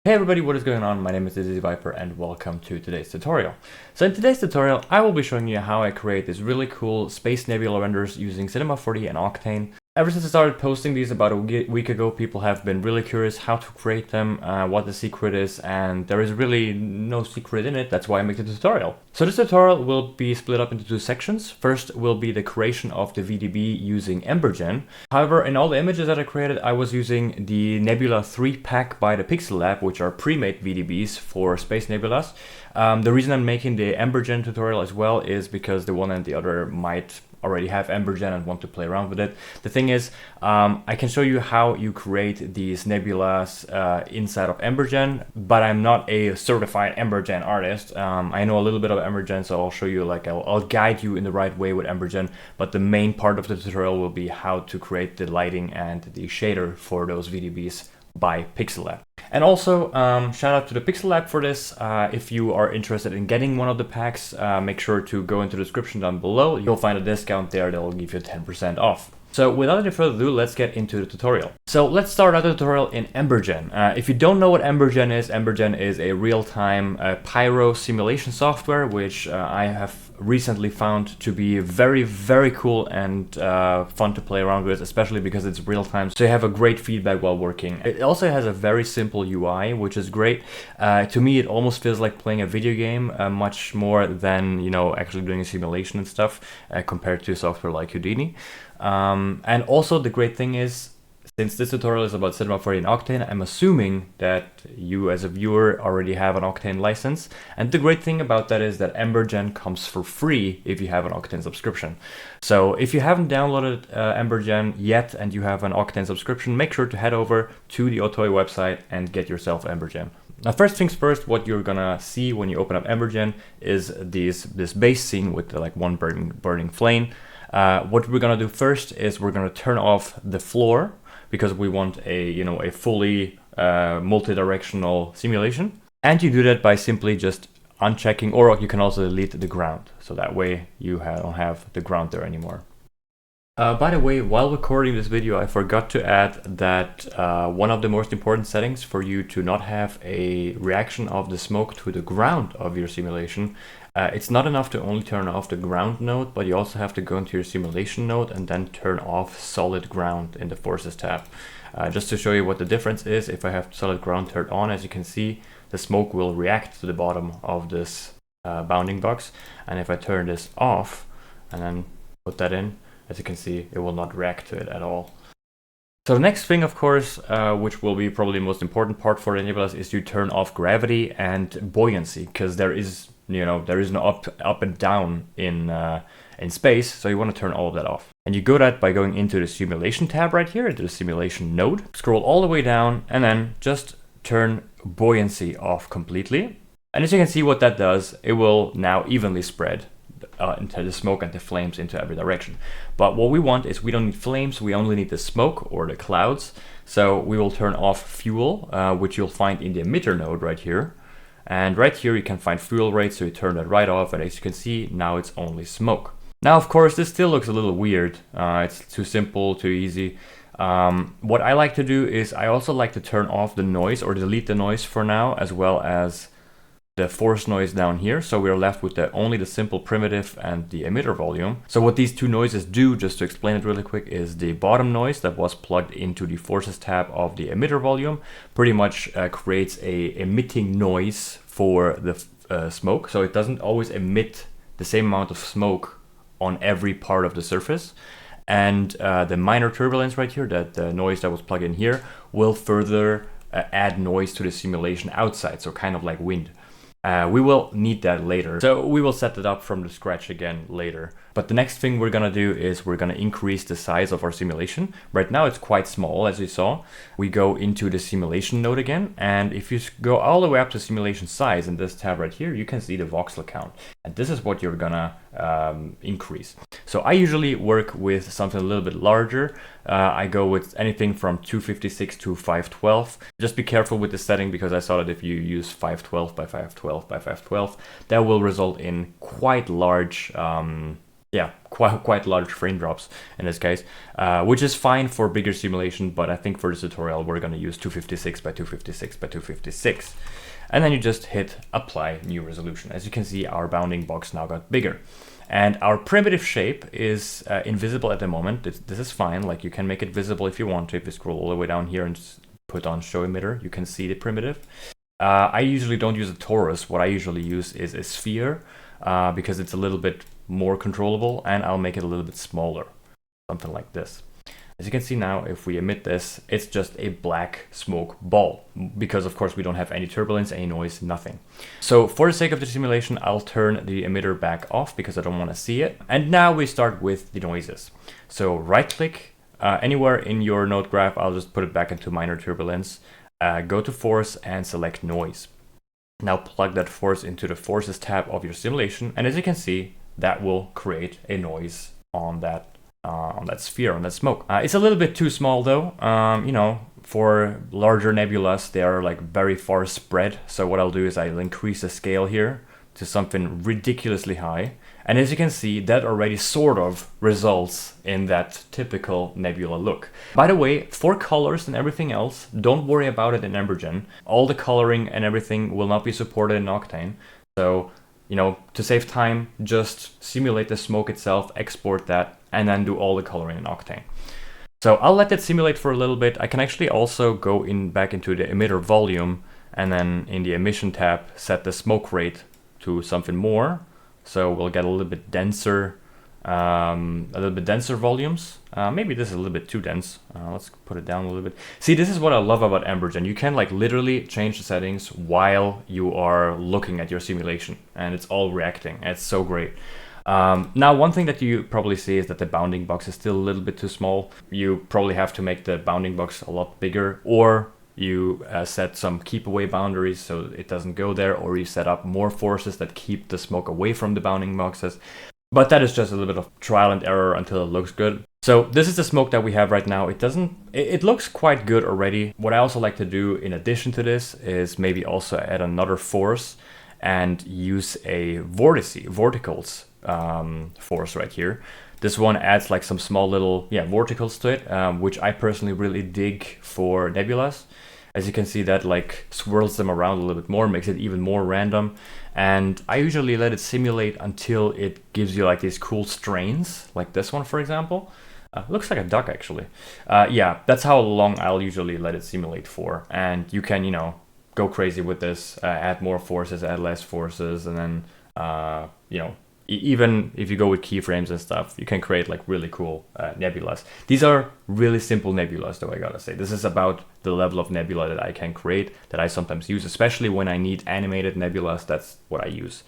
Hey everybody, what is going on? My name is TheDizzyViper and welcome to today's tutorial. So in today's tutorial, I will be showing you how I create these really cool space nebula renders using Cinema4D and Octane. Ever since I started posting these about a week ago, people have been really curious how to create them, what the secret is, and there is really no secret in it. That's why I make the tutorial. So this tutorial will be split up into two sections. First will be the creation of the VDB using Embergen. However, in all the images that I created, I was using the Nebula 3 pack by the Pixel Lab, which are pre-made VDBs for space nebulas. The reason I'm making the Embergen tutorial as well is because the one and the other might already have Embergen and want to play around with it. The thing is, I can show you how you create these nebulas inside of Embergen, but I'm not a certified Embergen artist. I know a little bit of Embergen, so I'll show you, I'll guide you in the right way with Embergen, but the main part of the tutorial will be how to create the lighting and the shader for those VDBs by Pixel Lab. And also, shout out to the Pixel Lab for this. If you are interested in getting one of the packs, make sure to go into the description down below. You'll find a discount there that will give you 10% off. So without any further ado, let's get into the tutorial. So let's start out the tutorial in Embergen. If you don't know what Embergen is a real-time pyro simulation software, which I have recently found to be very, very cool and fun to play around with, especially because it's real-time, so you have a great feedback while working. It also has a very simple UI, which is great. To me, it almost feels like playing a video game, much more than, you know, actually doing a simulation and stuff, compared to software like Houdini. And also the great thing is, since this tutorial is about Cinema4D and Octane, I'm assuming that you as a viewer already have an Octane license. And the great thing about that is that Embergen comes for free if you have an Octane subscription. So if you haven't downloaded Embergen yet and you have an Octane subscription, make sure to head over to the Octane website and get yourself Embergen. Now, first things first, what you're gonna see when you open up Embergen is this base scene with like one burning flame. What we're gonna do first is we're gonna turn off the floor, because we want a fully multi-directional simulation. And you do that by simply just unchecking, or you can also delete the ground. So that way you don't have the ground there anymore. By the way, while recording this video, I forgot to add that one of the most important settings for you to not have a reaction of the smoke to the ground of your simulation, it's not enough to only turn off the ground node, but you also have to go into your simulation node and then turn off solid ground in the forces tab. Just to show you what the difference is, if I have solid ground turned on, as you can see, the smoke will react to the bottom of this bounding box. And if I turn this off and then put that in, as you can see, it will not react to it at all. So the next thing, of course, which will be probably the most important part for the nebulas, is to turn off gravity and buoyancy, because there is no up and down in space, so you want to turn all of that off. And you go that by going into the simulation tab right here, into the simulation node, scroll all the way down, and then just turn buoyancy off completely. And as you can see what that does, it will now evenly spread into the smoke and the flames into every direction. But what we want is, we don't need flames, we only need the smoke or the clouds. So we will turn off fuel, which you'll find in the emitter node right here. And right here you can find fuel rate, so you turn that right off, and as you can see, now it's only smoke. Now, of course, this still looks a little weird. It's too simple, too easy. What I like to do is I also like to turn off the noise, or delete the noise for now, as well as the force noise down here, so we're left with only the simple primitive and the emitter volume. So what these two noises do, just to explain it really quick, is the bottom noise that was plugged into the forces tab of the emitter volume pretty much creates a emitting noise for the smoke, so it doesn't always emit the same amount of smoke on every part of the surface. And the minor turbulence right here, that the noise that was plugged in here, will further add noise to the simulation outside, so kind of like wind. We will need that later, so we will set it up from the scratch again later. But the next thing we're gonna do is we're gonna increase the size of our simulation. Right now it's quite small, as you saw. We go into the simulation node again, and if you go all the way up to simulation size in this tab right here, you can see the voxel count. And this is what you're gonna increase. So I usually work with something a little bit larger. I go with anything from 256 to 512. Just be careful with the setting, because I saw that if you use 512 by 512 by 512, that will result in quite large yeah, quite large frame drops in this case, which is fine for bigger simulation, but I think for this tutorial we're going to use 256 by 256 by 256. And then you just hit apply new resolution. As you can see, our bounding box now got bigger. And our primitive shape is invisible at the moment. This is fine, like you can make it visible if you want to. If you scroll all the way down here and just put on show emitter, you can see the primitive. I usually don't use a torus. What I usually use is a sphere because it's a little bit more controllable, and I'll make it a little bit smaller, something like this. As you can see now, if we emit this, it's just a black smoke ball, because of course we don't have any turbulence, any noise, nothing. So for the sake of the simulation, I'll turn the emitter back off because I don't want to see it. And now we start with the noises. So right click anywhere in your node graph, I'll just put it back into minor turbulence, go to force and select noise. Now plug that force into the forces tab of your simulation, and as you can see, that will create a noise on that sphere, on that smoke. It's a little bit too small though. You know, for larger nebulas, they are like very far spread. So what I'll do is I'll increase the scale here to something ridiculously high. And as you can see, that already sort of results in that typical nebula look. By the way, for colors and everything else, don't worry about it in Embergen. All the coloring and everything will not be supported in Octane. So, you know, to save time, just simulate the smoke itself, export that, and then do all the coloring in Octane. So I'll let that simulate for a little bit. I can actually also go back into the emitter volume, and then in the emission tab, set the smoke rate to something more. So we'll get a little bit denser volumes. Maybe this is a little bit too dense. Let's put it down a little bit. See, this is what I love about Embergen. You can like literally change the settings while you are looking at your simulation, and it's all reacting. It's so great. Now, one thing that you probably see is that the bounding box is still a little bit too small. You probably have to make the bounding box a lot bigger, or you set some keep away boundaries so it doesn't go there, or you set up more forces that keep the smoke away from the bounding boxes. But that is just a little bit of trial and error until it looks good. So this is the smoke that we have right now. It looks quite good already. What I also like to do in addition to this is maybe also add another force and use a vorticals force right here. This one adds like some small little vorticals to it, which I personally really dig for nebulas. As you can see, that like swirls them around a little bit more, makes it even more random. And I usually let it simulate until it gives you like these cool strains, like this one, for example. Looks like a duck, actually. Yeah, that's how long I'll usually let it simulate for. And you can, you know, go crazy with this, add more forces, add less forces, and then, you know, even if you go with keyframes and stuff, you can create like really cool nebulas. These are really simple nebulas, though, I gotta say. This is about the level of nebula that I can create, that I sometimes use, especially when I need animated nebulas. That's what I use.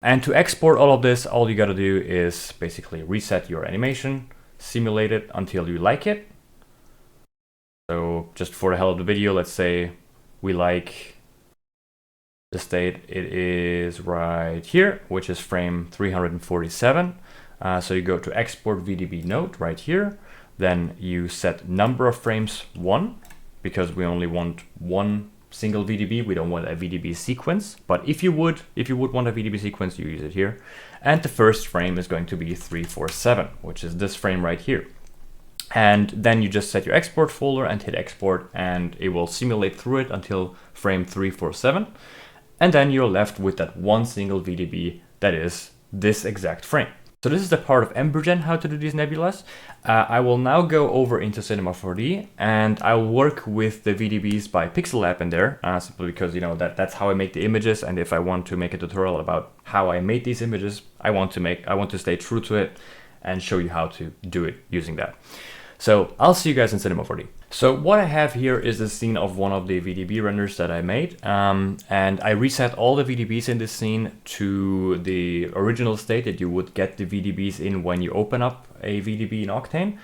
And to export all of this, all you gotta do is basically reset your animation, simulate it until you like it. So just for the hell of the video, let's say we like the state, it is right here, which is frame 347. So you go to export VDB node right here. Then you set number of frames 1, because we only want one single VDB. We don't want a VDB sequence. But if you would want a VDB sequence, you use it here. And the first frame is going to be 347, which is this frame right here. And then you just set your export folder and hit export, and it will simulate through it until frame 347. And then you're left with that one single VDB that is this exact frame. So this is the part of Embergen, how to do these nebulas. I will now go over into Cinema4D, and I'll work with the VDBs by Pixel Lab in there, simply because, you know, that's how I make the images. And if I want to make a tutorial about how I made these images, I want to stay true to it and show you how to do it using that. So I'll see you guys in Cinema4D. So what I have here is the scene of one of the VDB renders that I made, and I reset all the VDBs in this scene to the original state that you would get the VDBs in when you open up a VDB in Octane,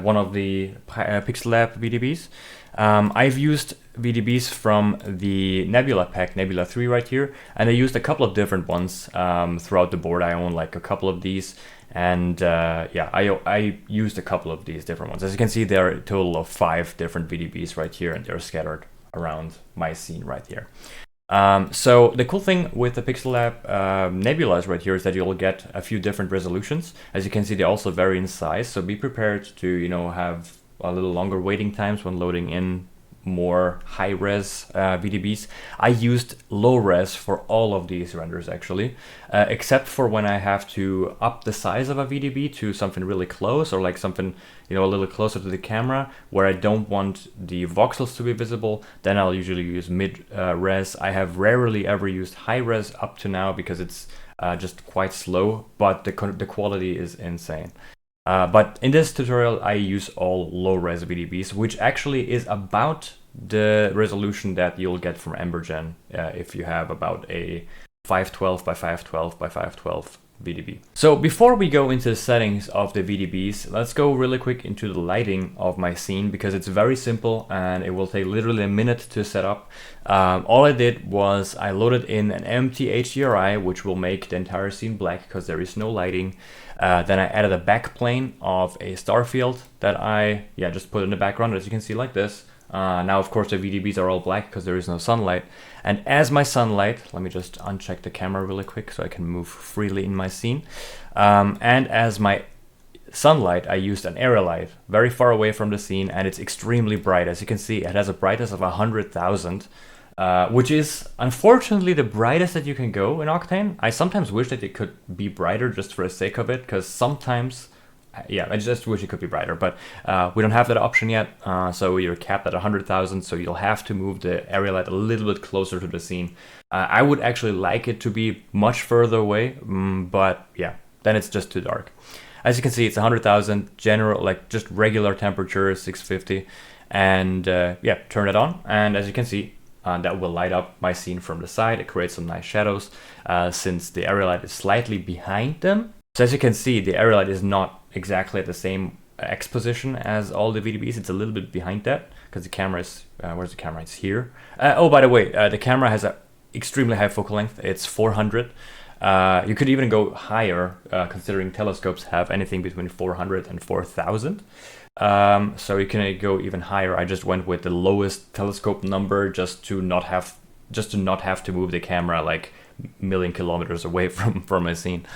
one of the Pixel Lab VDBs. I've used VDBs from the Nebula pack, Nebula 3 right here, and I used a couple of different ones throughout the board. I own like a couple of these. And yeah, I used a couple of these different ones. As you can see, there are a total of 5 different VDBs right here, and they're scattered around my scene right here. So the cool thing with the Pixel Lab Nebulas right here is that you'll get a few different resolutions. As you can see, they also vary in size, so be prepared to, you know, have a little longer waiting times when loading in more high-res VDBs. I used low-res for all of these renders actually, except for when I have to up the size of a VDB to something really close, or like something, you know, a little closer to the camera where I don't want the voxels to be visible. Then I'll usually use mid-res. I have rarely ever used high-res up to now because it's just quite slow, but the quality is insane. But in this tutorial, I use all low-res VDBs, which actually is about the resolution that you'll get from Embergen if you have about a 512 by 512 by 512 VDB. So before we go into the settings of the VDBs, let's go really quick into the lighting of my scene, because it's very simple and it will take literally a minute to set up. All I did was I loaded in an empty HDRI, which will make the entire scene black because there is no lighting. Then I added a backplane of a star field that I just put in the background, as you can see, like this. Now, of course, the VDBs are all black because there is no sunlight. And as my sunlight, let me just uncheck the camera really quick so I can move freely in my scene. And as my sunlight, I used an area light very far away from the scene, and it's extremely bright. As you can see, it has a brightness of 100,000. Which is unfortunately the brightest that you can go in Octane. I sometimes wish that it could be brighter just for the sake of it, because sometimes, I just wish it could be brighter, but we don't have that option yet, so you're capped at 100,000, so you'll have to move the area light a little bit closer to the scene. I would actually like it to be much further away, but yeah, then it's just too dark. As you can see, it's 100,000, general, like just regular temperature, 650, and turn it on, and as you can see, that will light up my scene from the side. It creates some nice shadows since the area light is slightly behind them. So as you can see, the area light is not exactly at the same X position as all the VDBs. It's a little bit behind that because the camera is, where's the camera? It's here. Oh, by the way, the camera has an extremely high focal length. It's 400. You could even go higher, considering telescopes have anything between 400 and 4,000. So you can go even higher. I just went with the lowest telescope number just to not have to move the camera like a million kilometers away from my scene.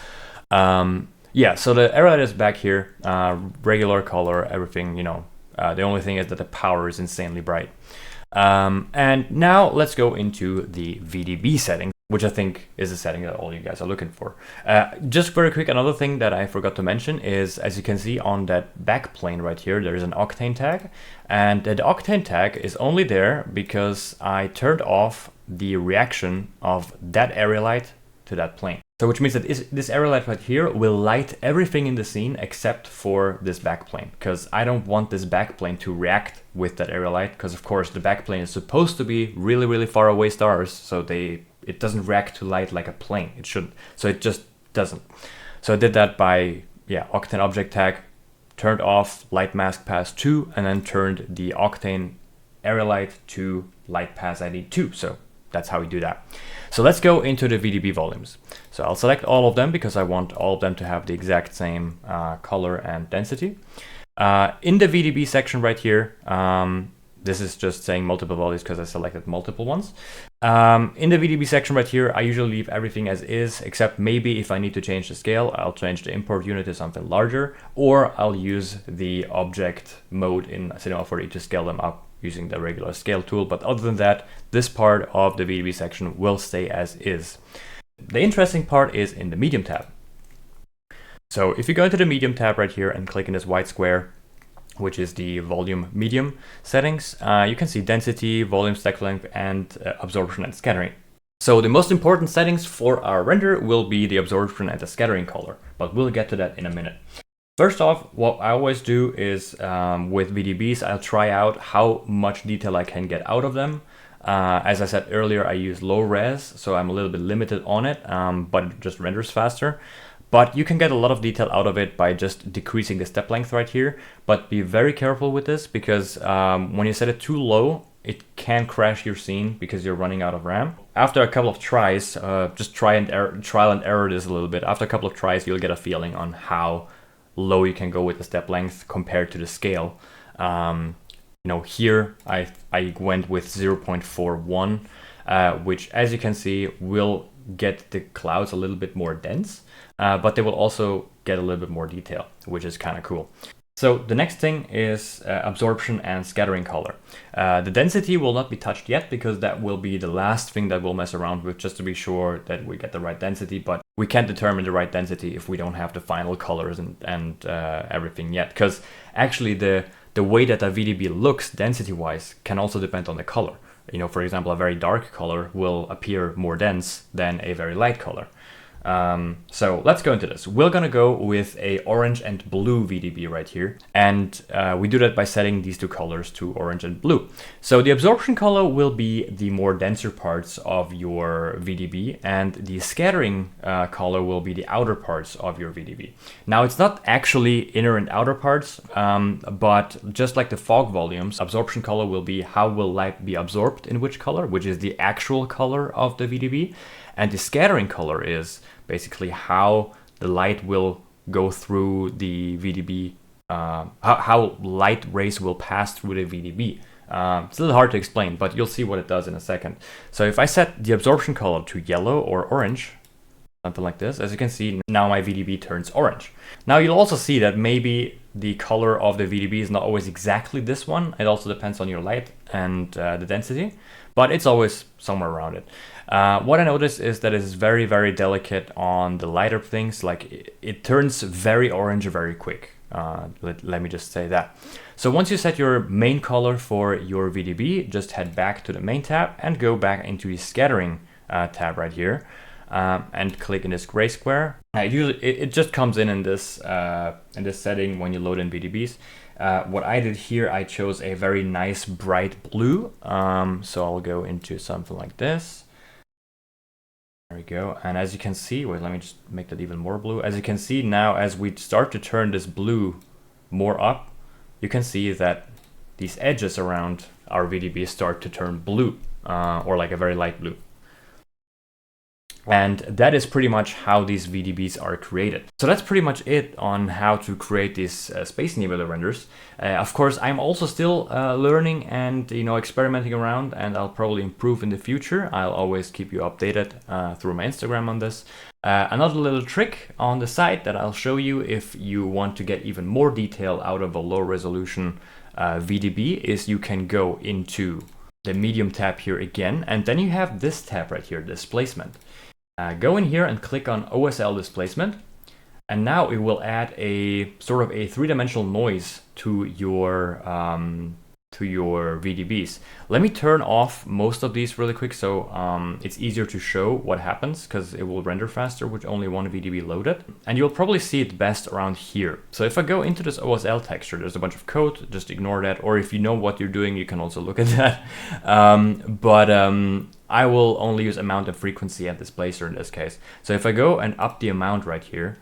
So the area light is back here, regular color, everything, you know. The only thing is that the power is insanely bright. And now let's go into the VDB settings, which I think is the setting that all you guys are looking for. Just very quick, another thing that I forgot to mention is, as you can see on that back plane right here, there is an Octane tag. And the Octane tag is only there because I turned off the reaction of that area light to that plane. So which means that this area light right here will light everything in the scene except for this backplane, because I don't want this backplane to react with that area light, because of course the backplane is supposed to be really, really far away stars, so it doesn't react to light like a plane. It shouldn't. So it just doesn't. So I did that by Octane object tag, turned off light mask pass 2, and then turned the Octane area light to light pass ID 2. So that's how we do that. So let's go into the VDB volumes. So I'll select all of them because I want all of them to have the exact same color and density. In the VDB section right here, this is just saying multiple values because I selected multiple ones. In the VDB section right here, I usually leave everything as is, except maybe if I need to change the scale, I'll change the import unit to something larger, or I'll use the object mode in Cinema4D to scale them up using the regular scale tool. But other than that, this part of the VDB section will stay as is. The interesting part is in the medium tab. So if you go into the medium tab right here and click in this white square, which is the volume medium settings, you can see density, volume stack length, and absorption and scattering. So the most important settings for our render will be the absorption and the scattering color, but we'll get to that in a minute. First off, what I always do is with VDBs, I'll try out how much detail I can get out of them. As I said earlier, I use low res, so I'm a little bit limited on it, but it just renders faster. But you can get a lot of detail out of it by just decreasing the step length right here. But be very careful with this, because when you set it too low, it can crash your scene because you're running out of RAM. After a couple of tries, just trial and error this a little bit. After a couple of tries, you'll get a feeling on how low you can go with the step length compared to the scale. Here I went with 0.41. which, as you can see, will get the clouds a little bit more dense, but they will also get a little bit more detail, which is kind of cool. So the next thing is absorption and scattering color. The density will not be touched yet because that will be the last thing that we'll mess around with, just to be sure that we get the right density, but we can't determine the right density if we don't have the final colors and everything yet, because actually the way that a VDB looks density-wise can also depend on the color. You know, for example, a very dark color will appear more dense than a very light color. So let's go into this. We're gonna go with a orange and blue VDB right here. And we do that by setting these two colors to orange and blue. So the absorption color will be the more denser parts of your VDB, and the scattering color will be the outer parts of your VDB. Now, it's not actually inner and outer parts, but just like the fog volumes, absorption color will be how will light be absorbed in which color, which is the actual color of the VDB. And the scattering color is basically how the light will go through the VDB, how light rays will pass through the VDB. It's a little hard to explain, but you'll see what it does in a second. So if I set the absorption color to yellow or orange, something like this, as you can see, now my VDB turns orange. Now you'll also see that maybe the color of the VDB is not always exactly this one. It also depends on your light and the density, but it's always somewhere around it. What I noticed is that it's very, very delicate on the lighter things. Like it turns very orange very quick. Let me just say that. So once you set your main color for your VDB, just head back to the main tab and go back into the scattering tab right here. And click in this gray square. It just comes in this setting when you load in VDBs. What I did here, I chose a very nice bright blue. So I'll go into something like this. There we go. And as you can see, wait, let me just make that even more blue. As you can see now, as we start to turn this blue more up, you can see that these edges around our VDB start to turn blue, or like a very light blue. And that is pretty much how these VDBs are created. So that's pretty much it on how to create these space nebula renders. Of course, I'm also still learning and experimenting around, and I'll probably improve in the future. I'll always keep you updated through my Instagram on this. Another little trick on the side that I'll show you if you want to get even more detail out of a low resolution VDB is you can go into the medium tab here again, and then you have this tab right here, displacement. Go in here and click on OSL displacement, and now it will add a sort of a three-dimensional noise to your VDBs. Let me turn off most of these really quick so it's easier to show what happens, because it will render faster with only one VDB loaded. And you'll probably see it best around here. So if I go into this OSL texture, there's a bunch of code, just ignore that. Or if you know what you're doing, you can also look at that. I will only use amount and frequency and displacer in this case. So if I go and up the amount right here,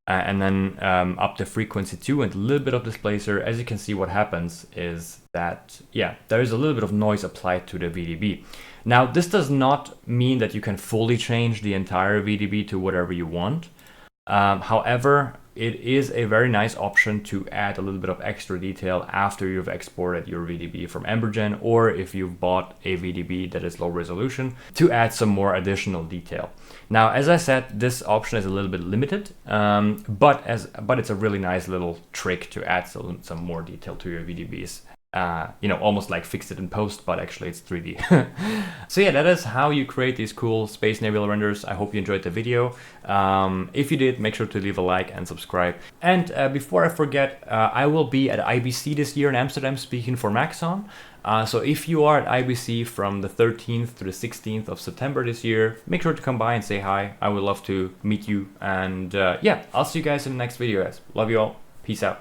and then up the frequency too, and a little bit of displacer, as you can see, what happens is that, yeah, there is a little bit of noise applied to the VDB. Now, this does not mean that you can fully change the entire VDB to whatever you want. However, it is a very nice option to add a little bit of extra detail after you've exported your VDB from Embergen, or if you've bought a VDB that is low resolution, to add some more additional detail. Now, as I said, this option is a little bit limited, but it's a really nice little trick to add some more detail to your VDBs. Almost like fix it in post, but actually it's 3D. So yeah, that is how you create these cool space nebula renders. I hope you enjoyed the video. If you did, make sure to leave a like and subscribe. And before I forget, I will be at IBC this year in Amsterdam speaking for Maxon. So if you are at IBC from the 13th to the 16th of September this year, make sure to come by and say hi. I would love to meet you. And yeah, I'll see you guys in the next video, guys. Love you all. Peace out.